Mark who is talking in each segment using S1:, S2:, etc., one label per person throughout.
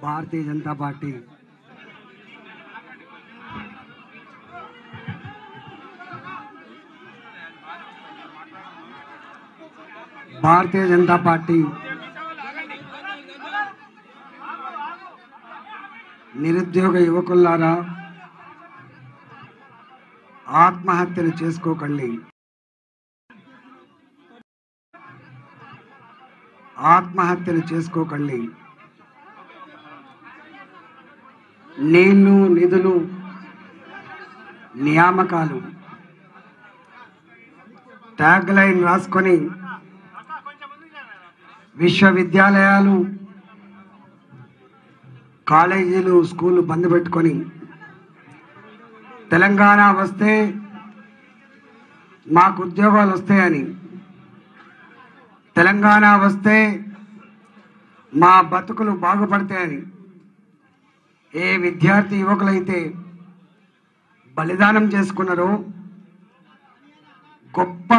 S1: Bharatiya Janata party నిరుద్యోగ యువకులారా ఆత్మహత్యలు చేసుకోకండి. నీళ్లు, నిధులు, నియామకాలు ట్యాగ్ లైన్ రాసుకొని విశ్వవిద్యాలయాలు, కాలేజీలు, స్కూళ్ళు బంద్ పెట్టుకొని తెలంగాణ వస్తే మాకు ఉద్యోగాలు వస్తాయని, తెలంగాణ వస్తే మా బతుకులు బాగుపడతాయని ఏ విద్యార్థి యువకులైతే బలిదానం చేసుకున్నారో, గొప్ప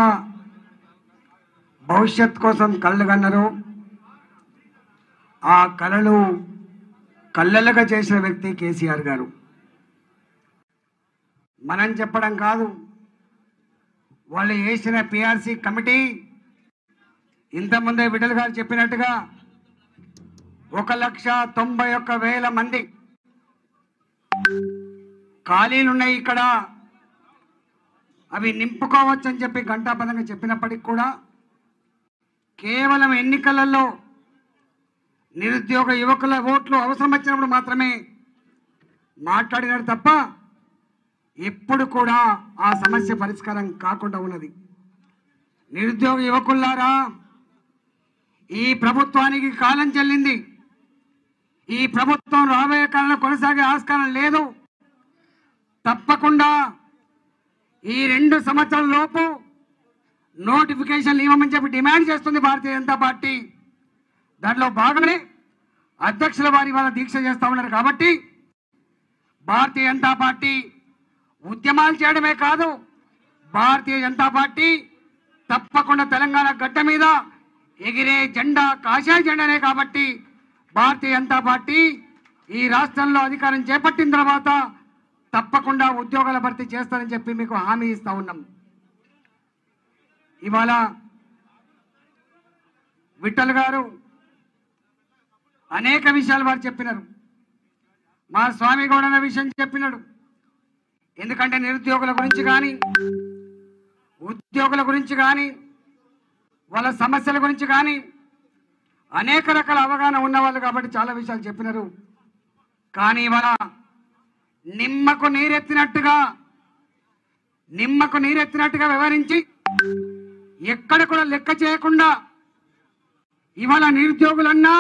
S1: భవిష్యత్ కోసం కళ్ళు కన్నారో, ఆ కళలు కళ్ళలుగా చేసిన వ్యక్తి కేసీఆర్ గారు. మనం చెప్పడం కాదు, వాళ్ళు వేసిన పిఆర్సీ కమిటీ ఇంతకుముందే విఠల్ గారు చెప్పినట్టుగా 1,91,000 మంది ఖాళీలున్నాయి ఇక్కడ, అవి నింపుకోవచ్చని చెప్పి ఘంటాపథంగా చెప్పినప్పటికి కూడా కేవలం ఎన్నికలలో నిరుద్యోగ యువకుల ఓట్లు అవసరం వచ్చినప్పుడు మాత్రమే మాట్లాడినారు తప్ప ఎప్పుడు కూడా ఆ సమస్య పరిష్కారం కాకుండా ఉన్నది. నిరుద్యోగ యువకులారా, ఈ ప్రభుత్వానికి కాలం చెల్లింది. ఈ ప్రభుత్వం రాబోయే కాలంలో కొనసాగే ఆస్కారం లేదు. తప్పకుండా ఈ 2 సంవత్సరాల లోపు నోటిఫికేషన్లు ఇవ్వమని చెప్పి డిమాండ్ చేస్తుంది భారతీయ జనతా పార్టీ. దాంట్లో భాగమే అధ్యక్షుల వారి వాళ్ళ దీక్ష చేస్తూ ఉన్నారు. కాబట్టి భారతీయ జనతా పార్టీ ఉద్యమాలు చేయడమే కాదు, భారతీయ జనతా పార్టీ తప్పకుండా తెలంగాణ గడ్డ మీద ఎగిరే జెండా కాషాయ జెండానే. కాబట్టి భారతీయ జనతా పార్టీ ఈ రాష్ట్రంలో అధికారం చేపట్టిన తర్వాత తప్పకుండా ఉద్యోగాల భర్తీ చేస్తారని చెప్పి మీకు హామీ ఇస్తా ఉన్నాం. ఇవాళ విఠల్ గారు అనేక విషయాలు వారు చెప్పినారు. మా స్వామి గౌడ అనే విషయం చెప్పినాడు. ఎందుకంటే నిరుద్యోగుల గురించి కానీ, ఉద్యోగుల గురించి కానీ, వాళ్ళ సమస్యల గురించి కానీ అనేక రకాల అవగాహన ఉన్నవాళ్ళు కాబట్టి చాలా విషయాలు చెప్పినారు. కానీ ఇవాళ నిమ్మకు నీరెత్తినట్టుగా వ్యవహరించి ఎక్కడ కూడా లెక్క చేయకుండా ఇవాళ నిరుద్యోగులన్నా,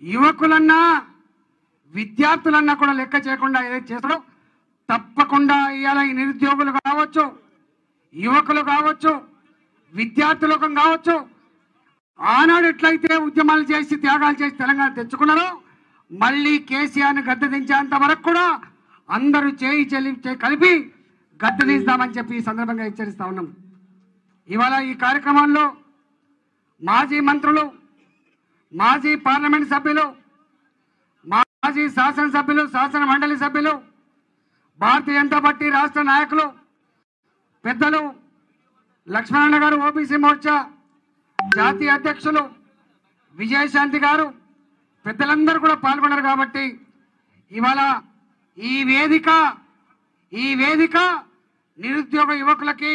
S1: యువకులన్నా, విద్యార్థులన్నా కూడా లెక్క చేయకుండా ఏదైతే చేస్తాడో తప్పకుండా ఇవాళ ఈ నిరుద్యోగులు కావచ్చు, యువకులు కావచ్చు, విద్యార్థులకం కావచ్చు, ఆనాడు ఎట్లయితే ఉద్యమాలు చేసి త్యాగాలు చేసి తెలంగాణ తెచ్చుకున్నారో మళ్ళీ కేసీఆర్ని గద్దె దించేంత వరకు కూడా అందరూ చేయి కలిపి గద్దె దించుదామని చెప్పి ఈ సందర్భంగా హెచ్చరిస్తా ఉన్నాం. ఇవాళ ఈ కార్యక్రమాల్లో మాజీ మంత్రులు, మాజీ పార్లమెంట్ సభ్యులు, మాజీ శాసనసభ్యులు, శాసన మండలి సభ్యులు, భారతీయ జనతా పార్టీ రాష్ట్ర నాయకులు, పెద్దలు లక్ష్మణన్న గారు ఓబీసీ మోర్చా జాతీయ అధ్యక్షులు విజయశాంతి గారు, పెద్దలందరూ కూడా పాల్గొన్నారు. కాబట్టి ఇవాళ ఈ వేదిక నిరుద్యోగ యువకులకి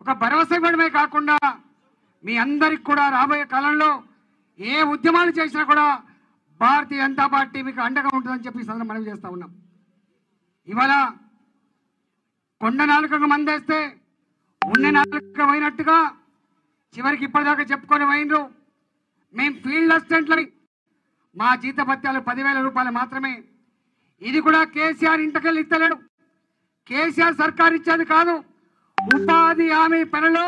S1: ఒక భరోసా ఇవ్వడమే కాకుండా మీ అందరికి కూడా రాబోయే కాలంలో ఏ ఉద్యమాలు చేసినా కూడా భారతీయ జనతా పార్టీ మీకు అండగా ఉంటుందని చెప్పి సందర్భంగా మనవి చేస్తా ఉన్నాం. ఇవాళ కొండ నాలుకకు మందేస్తే ఉన్న నాలుక పోయినట్టుగా చివరికి ఇప్పటిదాకా చెప్పుకొని పోయినరు. మేము ఫీల్డ్ అసిస్టెంట్లని, మా జీతభత్యాలు 10,000 రూపాయలు మాత్రమే. ఇది కూడా కేసీఆర్ ఇంటికెళ్ళి ఇస్తలేడు, కేసీఆర్ సర్కార్ ఇచ్చేది కాదు. ఉపాధి హామీ పనిలో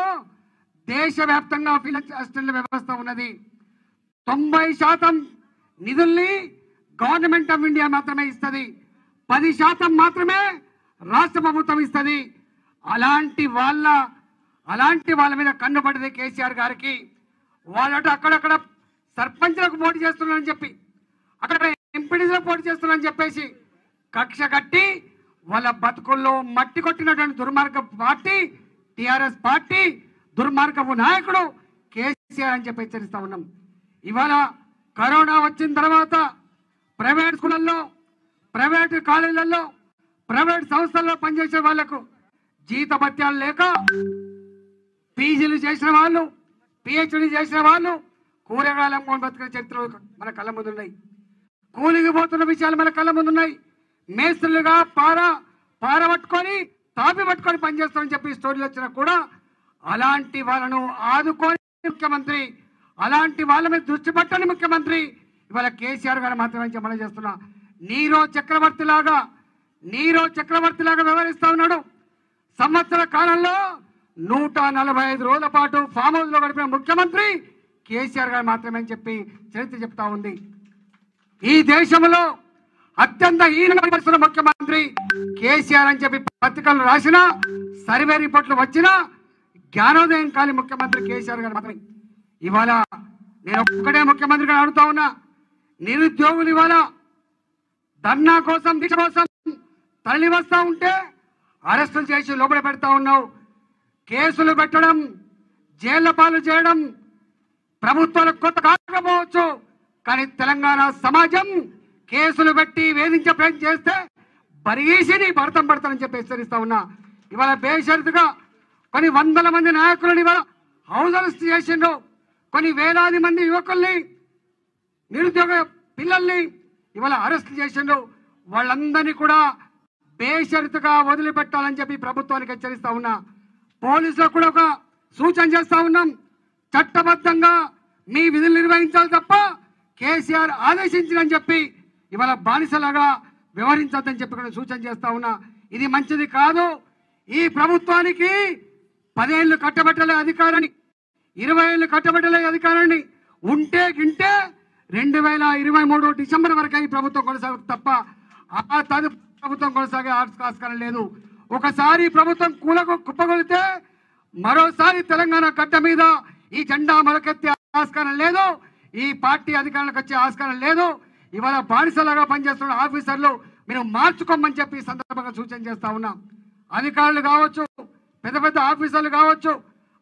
S1: దేశవ్యాప్తంగా ఫీల్డ్ అసిస్టెంట్ల వ్యవస్థ ఉన్నది. 90% నిధుల్ని గవర్నమెంట్ ఆఫ్ ఇండియా మాత్రమే ఇస్తుంది, 10% మాత్రమే రాష్ట్ర ప్రభుత్వం ఇస్తుంది. అలాంటి వాళ్ళ మీద కన్నుపడింది కేసీఆర్ గారికి. వాళ్ళట అక్కడక్కడ సర్పంచ్లకు పోటీ చేస్తున్నారని చెప్పి అక్కడ ఎంపీడీలో పోటీ చేస్తున్నారని చెప్పేసి కక్ష కట్టి వాళ్ళ బతుకుల్లో మట్టి కొట్టినటువంటి దుర్మార్గ పార్టీ టిఆర్ఎస్ పార్టీ, దుర్మార్గపు నాయకుడు కేసీఆర్ అని చెప్పి హెచ్చరిస్తా ఉన్నాం. ఇవాళ కరోనా వచ్చిన తర్వాత ప్రైవేట్ స్కూళ్ళల్లో, ప్రైవేట్ కాలేజీలలో, ప్రైవేట్ సంస్థల్లో పనిచేసే వాళ్లకు జీతభత్యాలు లేక పీజీలు చేసిన వాళ్ళు, పిహెచ్డీ చేసిన వాళ్ళు కూరగాయలు అమ్ముకొని బతికిన చరిత్రలు మన కళ్ళ ముందు ఉన్నాయి. కూలికి పోతున్న విషయాలు మన కళ్ళ ముందు ఉన్నాయి. మేస్త్రులుగా పార పట్టుకొని తాపి పట్టుకొని పనిచేస్తామని చెప్పి స్టోరీలు వచ్చినా కూడా అలాంటి వాళ్ళను ఆదుకొని ముఖ్యమంత్రి, అలాంటి వాళ్ళ మీద దృష్టి పట్టని ముఖ్యమంత్రి ఇవాళ కేసీఆర్ గారు మాత్రమే మనం చేస్తున్నా. నీరో చక్రవర్తిలాగా వ్యవహరిస్తా ఉన్నాడు. సంవత్సర కాలంలో 145 రోజుల పాటు ఫామ్ హౌస్ లో గడిపిన ముఖ్యమంత్రి కేసీఆర్ గారు మాత్రమే అని చెప్పి చరిత్ర చెప్తా ఉంది. ఈ దేశంలో అత్యంత హీనపరిచిన ముఖ్యమంత్రి కేసీఆర్ అని చెప్పి పత్రికలు రాసిన, సర్వే రిపోర్ట్లు వచ్చిన జ్ఞానోదయం కాని ముఖ్యమంత్రి కేసీఆర్ గారు మాత్రమే. ఇవాళ నేను ఒక్కడే ముఖ్యమంత్రి గారు అడుగుతా ఉన్నా, నిరుద్యోగులు ఇవాళ ధర్నా కోసం, దీక్ష కోసం తరలి వస్తా ఉంటే అరెస్టులు చేసి లోపల పెడతా ఉన్నావు. కేసులు పెట్టడం, జైళ్ల పాలు చేయడం ప్రభుత్వాలకు కొత్త కాకపోవచ్చు, కానీ తెలంగాణ సమాజం కేసులు పెట్టి వేధించే ప్రయత్నం చేస్తే బరీసిని భరతం పడతానని చెప్పి హెచ్చరిస్తా ఉన్నా. ఇవాళ బేషరతుగా కొన్ని వందల మంది నాయకులను ఇవాళ హౌస్ అరెస్ట్ చేసిండు. కొన్ని వేలాది మంది యువకుల్ని, నిరుద్యోగ పిల్లల్ని ఇవాళ అరెస్ట్ చేసిండు. వాళ్ళందరినీ కూడా బేషరతుగా వదిలిపెట్టాలని చెప్పి ప్రభుత్వానికి హెచ్చరిస్తా ఉన్నా. పోలీసులకు కూడా ఒక సూచన చేస్తా ఉన్నాం, చట్టబద్ధంగా మీ విధులు నిర్వహించాలి తప్ప కేసీఆర్ ఆదేశించిందని చెప్పి ఇవాళ బానిసలాగా వ్యవహరించద్దని చెప్పి కూడా సూచన చేస్తా ఉన్నా. ఇది మంచిది కాదు. ఈ ప్రభుత్వానికి 10 ఏళ్ళు కట్టబెట్టలే అధికారాన్ని, 20 ఏళ్ళు కట్టబెట్టలే అధికారాన్ని ఉంటే గింటే 2023 డిసెంబర్ వరకు ఈ ప్రభుత్వం కొనసాగుతుంది తప్ప ఆ తదు ప్రభుత్వం కొనసాగే ఆస్కారం లేదు. ఒకసారి ప్రభుత్వం కుప్పగొలితే మరోసారి తెలంగాణ గడ్డ మీద ఈ జెండా మొలకెత్తే ఆస్కారం లేదు. ఈ పార్టీ అధికారులకు వచ్చే ఆస్కారం లేదు. ఇవాళ బానిసలాగా పనిచేస్తున్న ఆఫీసర్లు మీరు మార్చుకోమని చెప్పి సందర్భంగా సూచన చేస్తా ఉన్నాం. అధికారులు కావచ్చు, పెద్ద పెద్ద ఆఫీసర్లు కావచ్చు,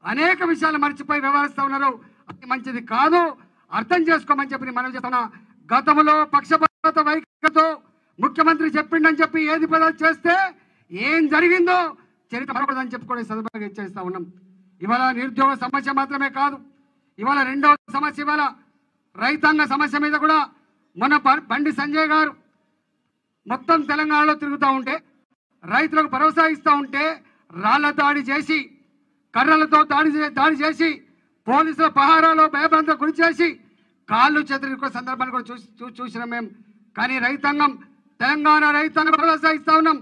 S1: అనేక విషయాలు మర్చిపోయి వ్యవహరిస్తూ ఉన్నారు. అది మంచిది కాదు, అర్థం చేసుకోమని చెప్పి మనం చేస్తున్నా. గతంలో పక్షపాత వైఖరితో ముఖ్యమంత్రి చెప్పిండని చెప్పి ఏది పదాలు చేస్తే ఏం జరిగిందో చరిత్ర మరొకదని చెప్పుకునే సందర్భంగా హెచ్చరిస్తా ఉన్నాం. ఇవాళ నిరుద్యోగ సమస్య మాత్రమే కాదు, ఇవాళ రెండవ సమస్య ఇవాళ రైతాంగ సమస్య మీద కూడా మన బండి సంజయ్ గారు మొత్తం తెలంగాణలో తిరుగుతూ ఉంటే, రైతులకు భరోసా ఇస్తూ ఉంటే రాళ్ల దాడి చేసి, కర్రలతో దాడి చేసి, పోలీసుల పహారాలో భయభ్రాంతులకు గురి చేసి కాళ్ళు చేతులు సందర్భాన్ని కూడా చూసినాం మేము. కానీ రైతాంగం, తెలంగాణ రైతాంగం భరోసా ఇస్తా ఉన్నాం.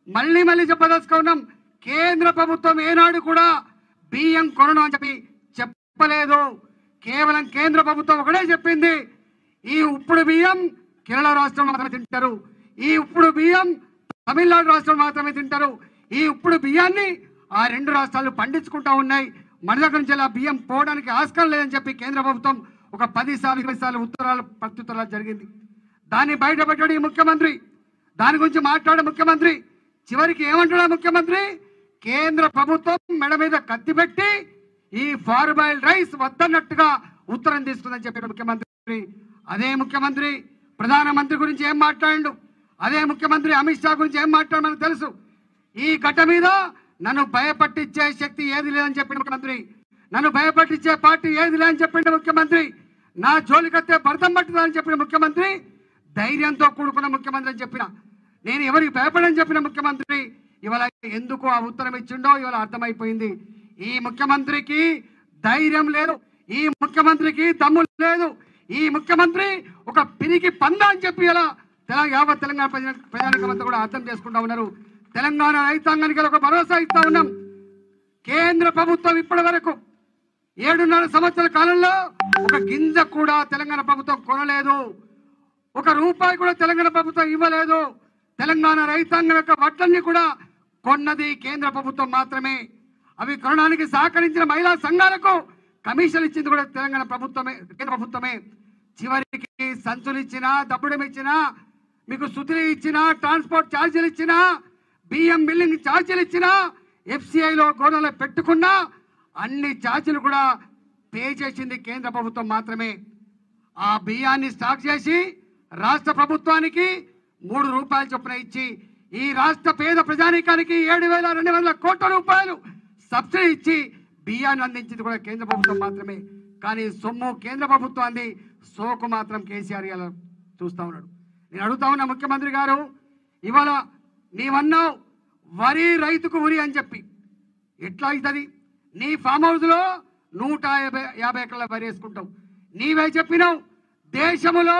S1: మళ్ళీ చెప్పదలుచుకో ఉన్నాం, కేంద్ర ప్రభుత్వం ఏనాడు కూడా బియ్యం కొనడం అని చెప్పి చెప్పలేదు. కేవలం కేంద్ర ప్రభుత్వం ఒకటే చెప్పింది, ఈ ఉప్పుడు బియ్యం కేరళ రాష్ట్రం మాత్రమే తింటారు, ఈ ఉప్పుడు బియ్యం తమిళనాడు రాష్ట్రం మాత్రమే తింటారు. ఈ ఉప్పుడు బియ్యాన్ని ఆ 2 రాష్ట్రాలు పండించుకుంటా ఉన్నాయి. మన దగ్గర నుంచి ఆ బియ్యం పోవడానికి ఆస్కారం లేదని చెప్పి కేంద్ర ప్రభుత్వం ఒక 10 సార్లు 20 సార్లు ప్రత్యుత్తరాలు జరిగింది. దాన్ని బయటపెట్టాడు ఈ ముఖ్యమంత్రి. దాని గురించి మాట్లాడే ముఖ్యమంత్రి చివరికి ఏమంటాడా ముఖ్యమంత్రి, కేంద్ర ప్రభుత్వం మెడ మీద కత్తి పెట్టి ఈ ఫార్బాయిల్డ్ రైస్ వద్దన్నట్టుగా ఉత్తరం తీసుకుందని చెప్పిన ముఖ్యమంత్రి. అదే ముఖ్యమంత్రి ప్రధానమంత్రి గురించి ఏం మాట్లాడిండు, అదే ముఖ్యమంత్రి అమిత్ షా గురించి ఏం మాట్లాడు మనకు తెలుసు. ఈ గడ్డ మీద నన్ను భయపట్టించే శక్తి ఏది లేదని చెప్పిన ముఖ్యమంత్రి, నన్ను భయపట్టించే పార్టీ ఏది లేదని చెప్పిన ముఖ్యమంత్రి, నా జోలికత్తే భర్తం పట్టుదని చెప్పిన ముఖ్యమంత్రి, ధైర్యంతో కూడుకున్న ముఖ్యమంత్రి అని చెప్పిన, నేను ఎవరికి భయపడని చెప్పిన ముఖ్యమంత్రి ఇవాళ ఎందుకు ఆ ఉత్తరం ఇచ్చిండో ఇవాళ అర్థమైపోయింది. ఈ ముఖ్యమంత్రికి ధైర్యం లేదు, ఈ ముఖ్యమంత్రికి దమ్ము లేదు, ఈ ముఖ్యమంత్రి ఒక పిరికి పంద అని చెప్పి ఇలా యావత్ తెలంగాణ ప్రజానికమంతా కూడా అర్థం చేసుకుంటా ఉన్నారు. తెలంగాణ రైతాంగానికి ఒక భరోసా ఇస్తా ఉన్నాం. కేంద్ర ప్రభుత్వం ఇప్పటి వరకు 7.5 సంవత్సరాల కాలంలో ఒక గింజ కూడా తెలంగాణ ప్రభుత్వం కొనలేదు, ₹1 కూడా తెలంగాణ ప్రభుత్వం ఇవ్వలేదు. తెలంగాణ రైతాంగం యొక్క వడ్లన్నీ కూడా కొన్నది కేంద్ర ప్రభుత్వం మాత్రమే. అవి కొనడానికి సహకరించిన మహిళా సంఘాలకు కమిషన్ ఇచ్చింది కూడా తెలంగాణ ప్రభుత్వమే, కేంద్ర ప్రభుత్వమే. చివరికి సంచులు ఇచ్చినా, దబ్బుడం ఇచ్చినా, మీకు సుతులు ఇచ్చినా, ట్రాన్స్పోర్ట్ ఛార్జీలు ఇచ్చినా, బియ్యం మిల్లింగ్ ఛార్జీలు ఇచ్చినా, ఎఫ్సిఐలో గోడలో పెట్టుకున్నా అన్ని ఛార్జీలు కూడా పే చేసింది కేంద్ర ప్రభుత్వం మాత్రమే. ఆ బియ్యాన్ని స్టాక్ చేసి రాష్ట్ర ప్రభుత్వానికి 3 రూపాయల చొప్పున ఇచ్చి ఈ రాష్ట్ర పేద ప్రజానీకానికి 7,200 కోట్ల రూపాయలు సబ్సిడీ ఇచ్చి బియ్యాన్ని అందించింది కూడా కేంద్ర ప్రభుత్వం మాత్రమే. కానీ సొమ్ము కేంద్ర ప్రభుత్వాన్ని, సోకు మాత్రం కేసీఆర్ ఇలా చూస్తా ఉన్నాడు. నేను అడుగుతా ఉన్నా ముఖ్యమంత్రి గారు, ఇవాళ నీవన్నావు వరి రైతుకు ఉరి అని చెప్పి, ఎట్లా అవుతుంది? నీ ఫామ్ హౌస్లో 150 ఎకరాల వరి వేసుకుంటావు. నీవే చెప్పినావు దేశంలో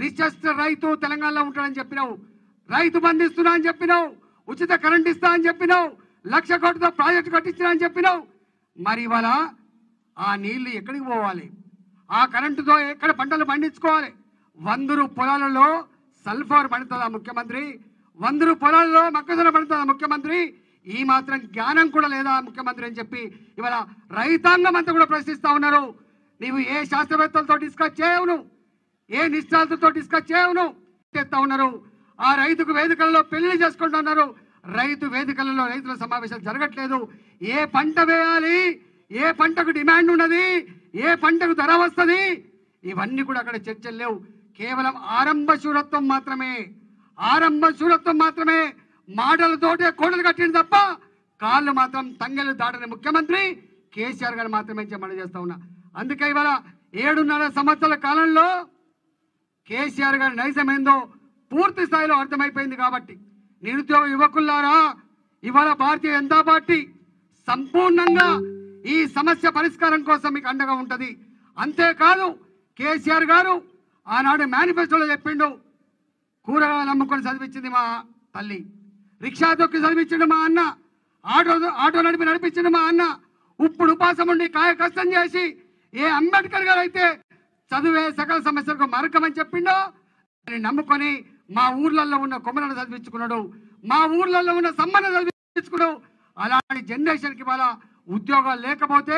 S1: రిచెస్ట్ రైతు తెలంగాణలో ఉంటాడని చెప్పినావు, రైతు బంధిస్తున్నా అని చెప్పినావు, ఉచిత కరెంట్ ఇస్తా అని చెప్పినావు, 1,00,000 కోట్లతో ప్రాజెక్టు కట్టించినా అని చెప్పినావు. మరి ఇవాళ ఆ నీళ్లు ఎక్కడికి పోవాలి? ఆ కరెంటుతో ఎక్కడ పంటలు పండించుకోవాలి? 100 పొలాలలో సల్ఫర్ పండుతుందా ముఖ్యమంత్రి? 100 పొలాలలో మొక్కజొన్న పండుతుందా ముఖ్యమంత్రి? ఈ మాత్రం జ్ఞానం కూడా లేదా ముఖ్యమంత్రి అని చెప్పి ఇవాళ రైతాంగం అంతా కూడా ప్రశ్నిస్తా ఉన్నారు. నీవు ఏ శాస్త్రవేత్తలతో డిస్కస్ చేయవును, ఏ నిష్ణాతులతో డిస్కస్ చేయవును చేస్తా ఉన్నారు. ఆ రైతుకు వేదికలలో పెళ్లి చేసుకుంటున్నారు. రైతు వేదికలలో రైతుల సమావేశాలు జరగట్లేదు. ఏ పంట వేయాలి, ఏ పంటకు డిమాండ్ ఉన్నది, ఏ పంటకు ధర వస్తుంది, ఇవన్నీ కూడా అక్కడ చర్చలు లేవు. కేవలం ఆరంభ శూరత్వం మాత్రమే, ఆరంభ శూరత్వం మాత్రమే. మాటలతోటే కోటలు కట్టింది తప్ప కాళ్ళు మాత్రం తంగెలు దాటని ముఖ్యమంత్రి కేసీఆర్ గారు మాత్రమే మనం చేస్తా ఉన్నా. అందుకే ఇవాళ 7.5 సంవత్సరాల కాలంలో కేసీఆర్ గారి నైజం ఏందో పూర్తి స్థాయిలో అర్థమైపోయింది. కాబట్టి నిరుద్యోగ యువకులారా, ఇవాళ భారతీయ జనతా పార్టీ సంపూర్ణంగా ఈ సమస్య పరిష్కారం కోసం మీకు అండగా ఉంటుంది. అంతేకాదు కేసీఆర్ గారు ఆనాడు మేనిఫెస్టోలో చెప్పిండు, కూరగాయలు అమ్ముకొని చదివించింది మా తల్లి, రిక్షా తొక్కి చదివించిండు మా అన్న, ఆటో నడిపించిండు మా అన్న, ఇప్పుడు ఉపాసం ఉండి కాయ కష్టం చేసి ఏ అంబేద్కర్ గారు అయితే చదువే సకల సమస్యలకు మార్గమని చెప్పిండో దాన్ని నమ్ముకొని మా ఊర్లలో ఉన్న కొమ్మలను చదివించుకున్నాడు, మా ఊర్లలో ఉన్న సమ్మను చదివించుకున్నాడు. అలాంటి జనరేషన్కి వాళ్ళ ఉద్యోగాలు లేకపోతే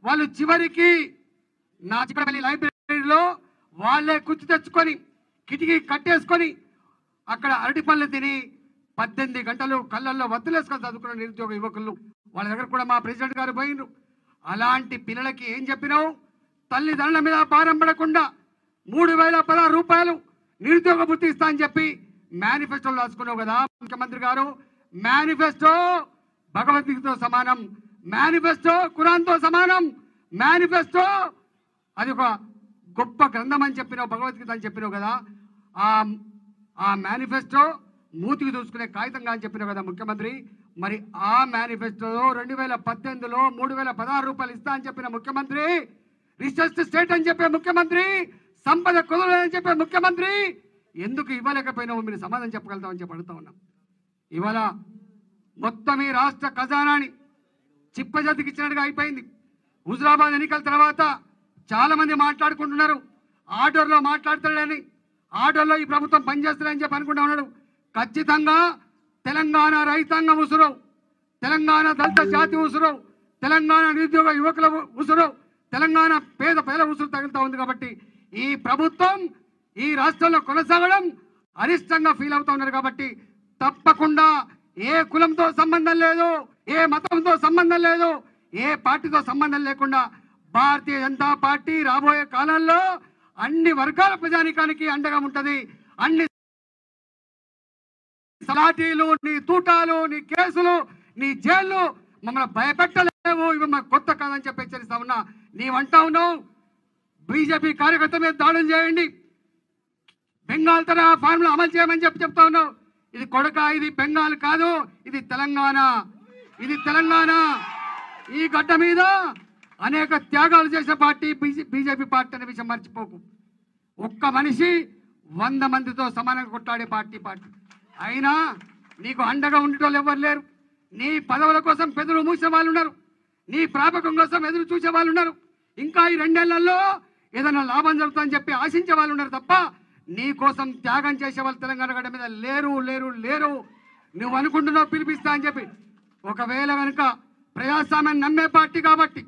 S1: వాళ్ళు చివరికి నా చిక్కడపల్లి లైబ్రరీలో వాళ్ళే కుర్చీ తెచ్చుకొని కిటికీ కట్టేసుకొని అక్కడ అరటి పళ్ళు తిని 18 గంటలు కళ్ళల్లో వత్తులేసుకొని చదువుకున్న నిరుద్యోగ యువకులు వాళ్ళ దగ్గర కూడా మా ప్రెసిడెంట్ గారు పోయినరు. అలాంటి పిల్లలకి ఏం చెప్పినావు? తల్లిదండ్రుల మీద భారం పడకుండా 3,016 రూపాయలు నిరుద్యోగ వృత్తి ఇస్తా అని చెప్పి మేనిఫెస్టోలో రాసుకున్నావు కదా ముఖ్యమంత్రి గారు. మేనిఫెస్టో భగవద్గీతతో సమానం, మేనిఫెస్టో ఖురాన్తో సమానం, మేనిఫెస్టో అది ఒక గొప్ప గ్రంథం అని చెప్పినావు, భగవద్గీత అని చెప్పినావు కదా. ఆ మేనిఫెస్టో మూతికి చూసుకునే కాగితంగా అని చెప్పినావు కదా ముఖ్యమంత్రి. మరి ఆ మేనిఫెస్టోలో 2018లో 3,016 రూపాయలు ఇస్తా అని చెప్పిన ముఖ్యమంత్రి, రిచెస్ట్ స్టేట్ అని చెప్పే ముఖ్యమంత్రి, సంపద కుదరదని చెప్పే ముఖ్యమంత్రి ఎందుకు ఇవ్వలేకపోయినావు? మీరు సమాధానం చెప్పగలుగుతామని చెప్పి అడుగుతా ఉన్నాం. ఇవాళ మొత్తం ఈ రాష్ట్ర ఖజానాని చిప్పజతికిచ్చినట్టుగా అయిపోయింది. హుజరాబాద్ ఎన్నికల తర్వాత చాలా మంది మాట్లాడుకుంటున్నారు, ఆర్డర్లో మాట్లాడతాడని, ఆర్డర్లో ఈ ప్రభుత్వం పనిచేస్తాడని చెప్పి అనుకుంటా ఉన్నాడు. ఖచ్చితంగా తెలంగాణ రైతాంగం ఉసురు, తెలంగాణ దళిత జాతి ఉసురు, తెలంగాణ నిరుద్యోగ యువకుల ఉసురు, తెలంగాణ పేద ప్రజల ఉసురు తగులుతూ ఉంది. కాబట్టి ఈ ప్రభుత్వం ఈ రాష్ట్రంలో కొనసాగడం అరిష్టంగా ఫీల్ అవుతూ ఉన్నారు. కాబట్టి తప్పకుండా ఏ కులంతో సంబంధం లేదు, ఏ మతంతో సంబంధం లేదు, ఏ పార్టీతో సంబంధం లేకుండా భారతీయ జనతా పార్టీ రాబోయే కాలంలో అన్ని వర్గాల ప్రజానికానికి అండగా ఉంటుంది. అన్ని లాఠీలు, నీ తూటాలు, నీ కేసులు, నీ జైళ్ళు మమ్మల్ని భయపెట్టలేవు, ఇవి మాకు కొత్త కాదని చెప్పి హెచ్చరిస్తా ఉన్నా. నీవంటా ఉన్నావు బీజేపీ కార్యకర్త మీద దాడులు చేయండి, బెంగాల్ తరహా ఫార్ములా అమలు చేయమని చెప్పి చెప్తా ఉన్నావు. ఇది కొడక, ఇది బెంగాల్ కాదు, ఇది తెలంగాణ, ఇది తెలంగాణ. ఈ గడ్డ మీద అనేక త్యాగాలు చేసే పార్టీ బీజేపీ పార్టీ అనే విషయం మర్చిపోకు. ఒక్క మనిషి 100 మందితో సమానంగా కొట్లాడే పార్టీ. అయినా నీకు అండగా ఉండేటోళ్ళు ఎవరు లేరు. నీ పదవుల కోసం పెదవులు మూసే వాళ్ళు ఉన్నారు, నీ ప్రాపకం కోసం ఎదురు చూసే వాళ్ళు ఉన్నారు, ఇంకా ఈ 2 ఏళ్లలో ఏదైనా లాభం జరుగుతుందని చెప్పి ఆశించే వాళ్ళు ఉన్నారు తప్ప నీ కోసం త్యాగం చేసే వాళ్ళు తెలంగాణ గడ్డ మీద లేరు లేరు లేరు. నువ్వు అనుకుంటున్నావు పిలిపిస్తా అని చెప్పి. ఒకవేళ కనుక ప్రజాస్వామ్యాన్ని నమ్మే పార్టీ కాబట్టి,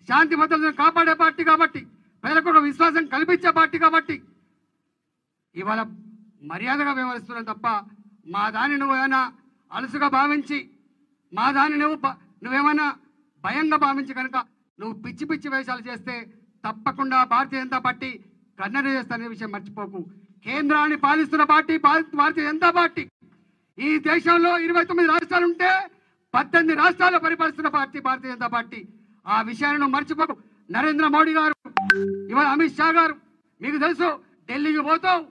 S1: శాంతి భద్రతను కాపాడే పార్టీ కాబట్టి, ప్రజలకు ఒక విశ్వాసం కల్పించే పార్టీ కాబట్టి ఇవాళ మర్యాదగా వ్యవహరిస్తున్నాం తప్ప మా దాన్ని నువ్వేమైనా అలసుగా భావించి మా దాన్ని నువ్వేమైనా భయంగా భావించి కనుక నువ్వు పిచ్చి పిచ్చి వేషాలు చేస్తే తప్పకుండా భారతీయ జనతా పార్టీ కన్నడ చేస్తానే విషయం మర్చిపోకు. కేంద్రాన్ని పాలిస్తున్న పార్టీ భారతీయ జనతా పార్టీ. ఈ దేశంలో 29 రాష్ట్రాలు ఉంటే 18 రాష్ట్రాల్లో పరిపాలిస్తున్న పార్టీ భారతీయ జనతా పార్టీ. ఆ విషయాన్ని నువ్వు మర్చిపోకు. నరేంద్ర మోడీ గారు, ఇవాళ అమిత్ షా గారు, మీకు తెలుసు ఢిల్లీకి పోతావు,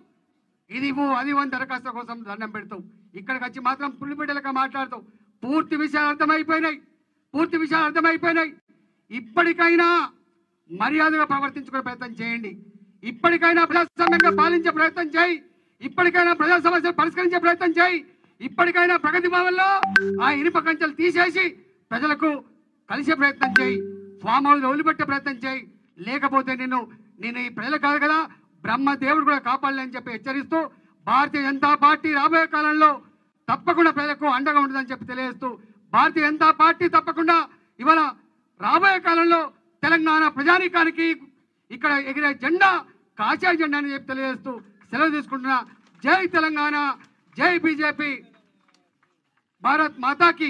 S1: ఇది అది దరఖాస్తు కోసం దండం పెడతావు, ఇక్కడికి వచ్చి మాత్రం పుల్లిపిట్టలుగా మాట్లాడతావు. పూర్తి విషయాలు అర్థమైపోయినాయి. ఇప్పటికైనా మర్యాదగా ప్రవర్తించుకునే ప్రయత్నం చేయండి. ఇప్పటికైనా ప్రజాస్వామ్యంగా పాలించే ప్రయత్నం చేయి. ఇప్పటికైనా ప్రజా సమస్యలు పరిష్కరించే ప్రయత్నం చేయి. ఇప్పటికైనా ప్రగతి భవన్లో ఆ ఇనుప కంచెలు తీసేసి ప్రజలకు కలిసే ప్రయత్నం చేయి. ఫామ్ హౌస్ వదిలిపెట్టే ప్రయత్నం చేయి. లేకపోతే నేను ఈ ప్రజలు కాదు కదా బ్రహ్మదేవుడు కూడా కాపాడలేని చెప్పి హెచ్చరిస్తూ భారతీయ జనతా పార్టీ రాబోయే కాలంలో తప్పకుండా ప్రజలకు అండగా ఉంటుందని చెప్పి తెలియజేస్తూ భారతీయ జనతా పార్టీ తప్పకుండా ఇవాళ రాబోయే కాలంలో తెలంగాణ ప్రజానీకానికి ఇక్కడ ఎగిరే జెండా కాషాయ జెండా అని చెప్పి తెలియజేస్తూ సెలవు తీసుకుంటున్నా. జై తెలంగాణ, జై బీజేపీ, భారత్ మాతాకి.